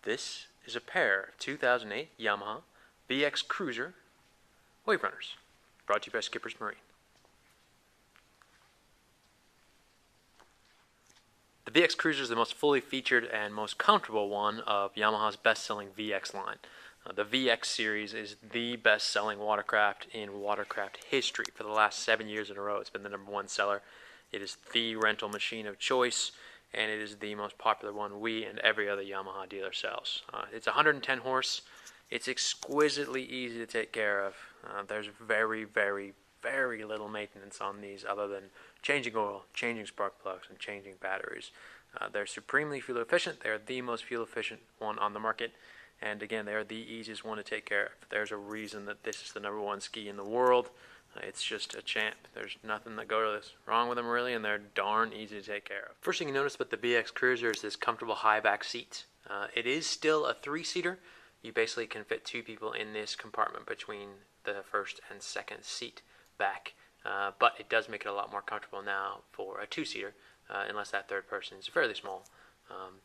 This is a pair of 2008 Yamaha VX Cruiser Wave Runners, brought to you by Skipper's Marine. The VX Cruiser is the most fully featured and most comfortable one of Yamaha's best-selling VX line. The VX series is the best-selling watercraft in watercraft history. For the last 7 years in a row, it's been the #1 seller. It is the rental machine of choice, and it is the most popular one we and every other Yamaha dealer sells. It's 110 horse. It's exquisitely easy to take care of. There's very, very, very little maintenance on these other than changing oil, changing spark plugs, and changing batteries. They're supremely fuel efficient. They're the most fuel efficient one on the market. And again, they are the easiest one to take care of. There's a reason that this is the #1 ski in the world. It's just a champ. There's nothing that goes wrong with them really, and they're darn easy to take care of. First thing you notice about the VX Cruiser is this comfortable high back seat. It is still a 3-seater. You basically can fit 2 people in this compartment between the first and second seat back. But it does make it a lot more comfortable now for a 2-seater, unless that third person is fairly small.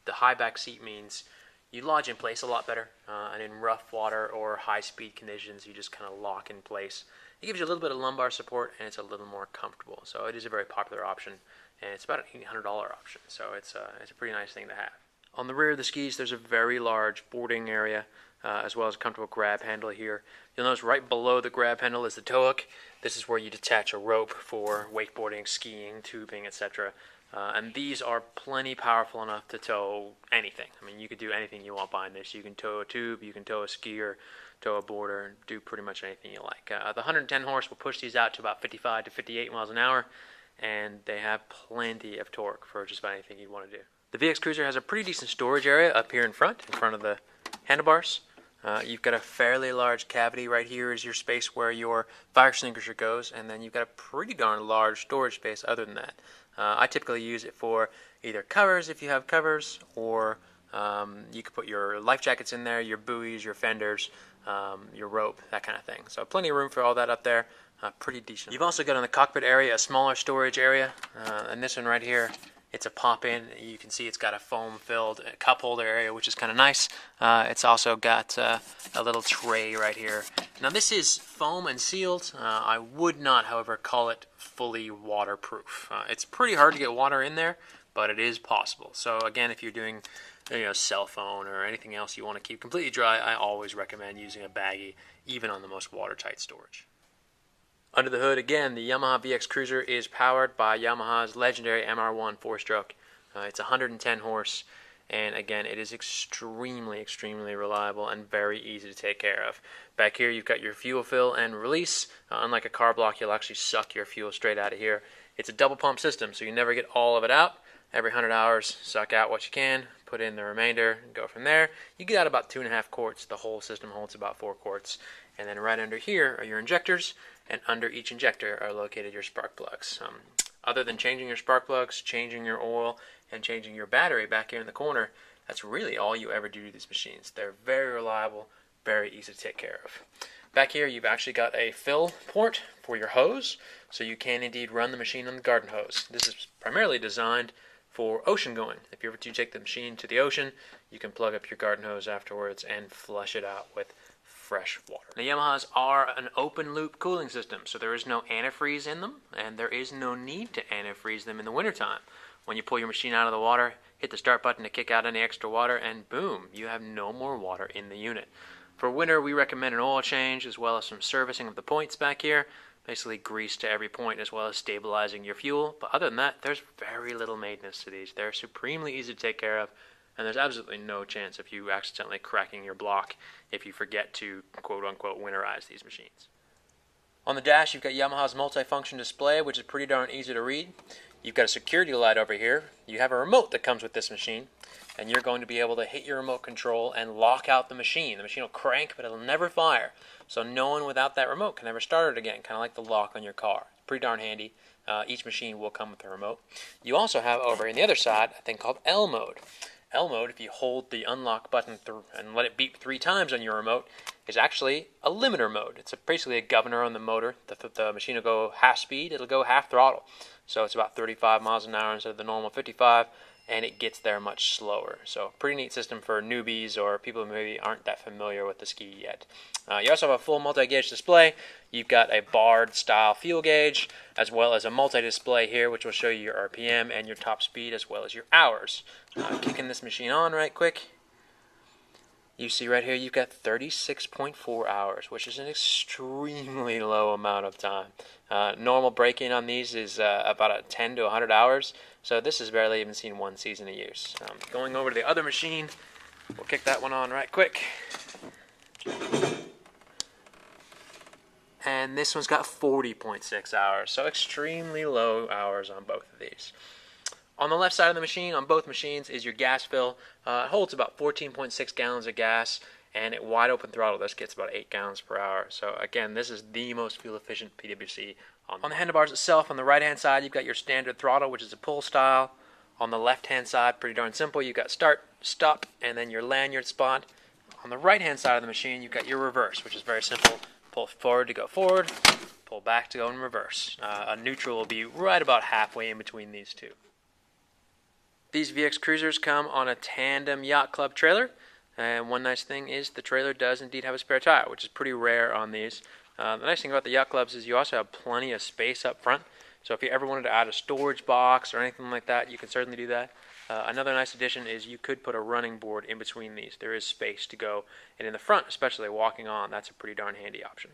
The high back seat means you lodge in place a lot better, and in rough water or high-speed conditions, you just kind of lock in place. It gives you a little bit of lumbar support, and it's a little more comfortable. So it is a very popular option, and it's about an $800 option. So it's a pretty nice thing to have. On the rear of the skis, there's a very large boarding area, as well as a comfortable grab handle here. You'll notice right below the grab handle is the tow hook. This is where you detach a rope for wakeboarding, skiing, tubing, etc. And these are plenty powerful enough to tow anything. I mean, you could do anything you want behind this. You can tow a tube, you can tow a skier, tow a boarder, and do pretty much anything you like. The 110 horse will push these out to about 55 to 58 miles an hour, and they have plenty of torque for just about anything you'd want to do. The VX Cruiser has a pretty decent storage area up here in front of the handlebars. You've got a fairly large cavity. Right here is your space where your fire extinguisher goes, and then you've got a pretty darn large storage space other than that. I typically use it for either covers if you have covers, or you could put your life jackets in there, your buoys, your fenders, your rope, that kind of thing. So plenty of room for all that up there. Pretty decent. You've also got in the cockpit area a smaller storage area, and this one right here, it's a pop-in. You can see it's got a foam-filled cup holder area, which is kind of nice. It's also got a little tray right here. Now this is foam and sealed. I would not, however, call it fully waterproof. It's pretty hard to get water in there, but it is possible. So again, if you're doing cell phone or anything else you want to keep completely dry, I always recommend using a baggie, even on the most watertight storage. Under the hood, again, the Yamaha VX Cruiser is powered by Yamaha's legendary MR1 4-stroke. It's 110 horse, and again, it is extremely, extremely reliable and very easy to take care of. Back here, you've got your fuel fill and release. Unlike a car block, you'll actually suck your fuel straight out of here. It's a double pump system, so you never get all of it out. Every 100 hours, suck out what you can, put in the remainder, and go from there. You get out about 2.5 quarts. The whole system holds about 4 quarts. And then right under here are your injectors, and under each injector are located your spark plugs. Other than changing your spark plugs, changing your oil, and changing your battery back here in the corner, that's really all you ever do to these machines. They're very reliable, very easy to take care of. Back here you've actually got a fill port for your hose, so you can indeed run the machine on the garden hose. This is primarily designed for ocean going. If you ever do take the machine to the ocean, you can plug up your garden hose afterwards and flush it out with fresh water. The Yamahas are an open loop cooling system, so there is no antifreeze in them, and there is no need to antifreeze them in the wintertime. When you pull your machine out of the water, hit the start button to kick out any extra water, and boom, you have no more water in the unit. For winter, we recommend an oil change as well as some servicing of the points back here, basically grease to every point as well as stabilizing your fuel. But other than that, there's very little maintenance to these. They're supremely easy to take care of, and there's absolutely no chance of you accidentally cracking your block if you forget to quote-unquote winterize these machines. On the dash, you've got Yamaha's multifunction display, which is pretty darn easy to read. You've got a security light over here. You have a remote that comes with this machine, and you're going to be able to hit your remote control and lock out the machine. The machine will crank, but it'll never fire. So no one without that remote can ever start it again, kind of like the lock on your car. Pretty darn handy. Each machine will come with a remote. You also have over on the other side a thing called L mode. L mode, if you hold the unlock button and let it beep 3 times on your remote, is actually a limiter mode. It's basically a governor on the motor. The machine will go half speed, it'll go half throttle. So it's about 35 miles an hour instead of the normal 55, and it gets there much slower. So pretty neat system for newbies or people who maybe aren't that familiar with the ski yet. You also have a full multi-gauge display. You've got a barred style fuel gauge, as well as a multi-display here, which will show you your RPM and your top speed, as well as your hours. Kicking this machine on right quick. You see right here you've got 36.4 hours, which is an extremely low amount of time. Normal break-in on these is about 10 to 100 hours, so this has barely even seen one season of use. Going over to the other machine, we'll kick that one on right quick. And this one's got 40.6 hours, so extremely low hours on both of these. On the left side of the machine, on both machines, is your gas fill. It holds about 14.6 gallons of gas, and at wide open throttle, this gets about 8 gallons per hour. So again, this is the most fuel efficient PWC. On the handlebars itself, on the right hand side, you've got your standard throttle, which is a pull style. On the left hand side, pretty darn simple, you've got start, stop, and then your lanyard spot. On the right hand side of the machine, you've got your reverse, which is very simple. Pull forward to go forward, pull back to go in reverse. A neutral will be right about halfway in between these two. These VX Cruisers come on a tandem Yacht Club trailer, and one nice thing is the trailer does indeed have a spare tire, which is pretty rare on these. The nice thing about the Yacht Clubs is you also have plenty of space up front, so if you ever wanted to add a storage box or anything like that, you can certainly do that. Another nice addition is you could put a running board in between these. There is space to go, and in the front, especially walking on, that's a pretty darn handy option.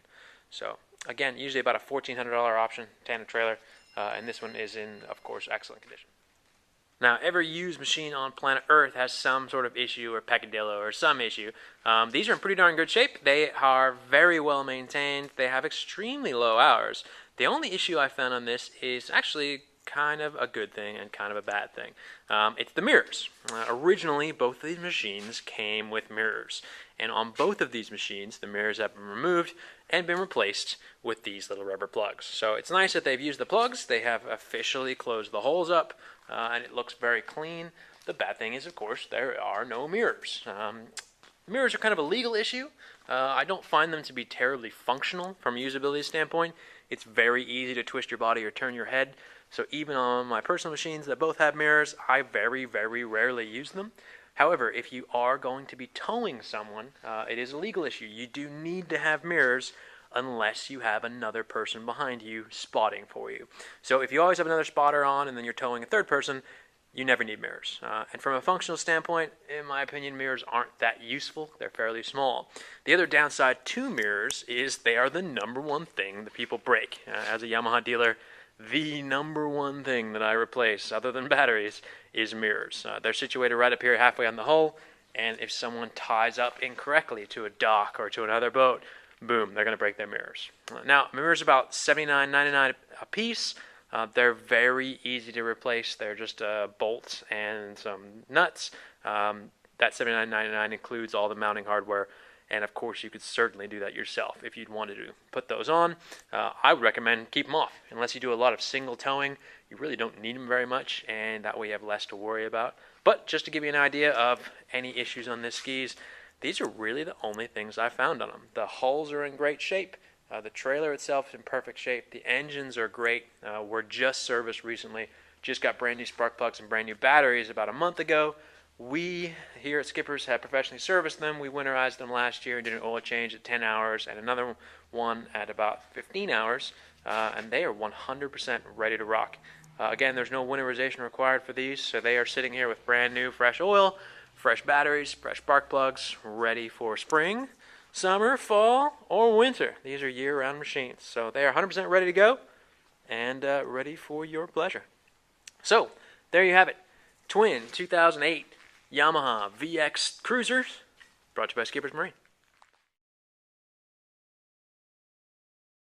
So again, usually about a $1,400 option, tandem trailer, and this one is in, of course, excellent condition. Now, every used machine on planet Earth has some sort of issue or peccadillo or some issue. These are in pretty darn good shape. They are very well maintained. They have extremely low hours. The only issue I found on this is actually kind of a good thing and kind of a bad thing. It's the mirrors. Originally, both of these machines came with mirrors. And on both of these machines, the mirrors have been removed and been replaced with these little rubber plugs. So it's nice that they've used the plugs. They have officially closed the holes up, and it looks very clean. The bad thing is, of course, there are no mirrors. Mirrors are kind of a legal issue. I don't find them to be terribly functional from a usability standpoint. It's very easy to twist your body or turn your head. So even on my personal machines that both have mirrors, I very, very rarely use them. However, if you are going to be towing someone, it is a legal issue. You do need to have mirrors unless you have another person behind you spotting for you. So if you always have another spotter on and then you're towing a third person, you never need mirrors. And from a functional standpoint, in my opinion, mirrors aren't that useful. They're fairly small. The other downside to mirrors is they are the number one thing that people break. As a Yamaha dealer, the number one thing that I replace, other than batteries, is mirrors. They're situated right up here halfway on the hull, and if someone ties up incorrectly to a dock or to another boat, boom, they're going to break their mirrors. Now, mirrors are about $79.99 a piece. They're very easy to replace. They're just bolts and some nuts. That $79.99 includes all the mounting hardware. And of course, you could certainly do that yourself if you'd wanted to put those on. I would recommend keep them off. Unless you do a lot of single towing, you really don't need them very much, and that way you have less to worry about. But just to give you an idea of any issues on this skis, these are really the only things I found on them. The hulls are in great shape. The trailer itself is in perfect shape. The engines are great. Were just serviced recently. Just got brand new spark plugs and brand new batteries about a month ago. We here at Skipper's have professionally serviced them. We winterized them last year and did an oil change at 10 hours and another one at about 15 hours, and they are 100% ready to rock. Again, there's no winterization required for these, so they are sitting here with brand new fresh oil, fresh batteries, fresh spark plugs, ready for spring, summer, fall, or winter. These are year-round machines, so they are 100% ready to go and ready for your pleasure. So, there you have it. Twin 2008 Yamaha VX Cruisers, brought to you by Skipper's Marine.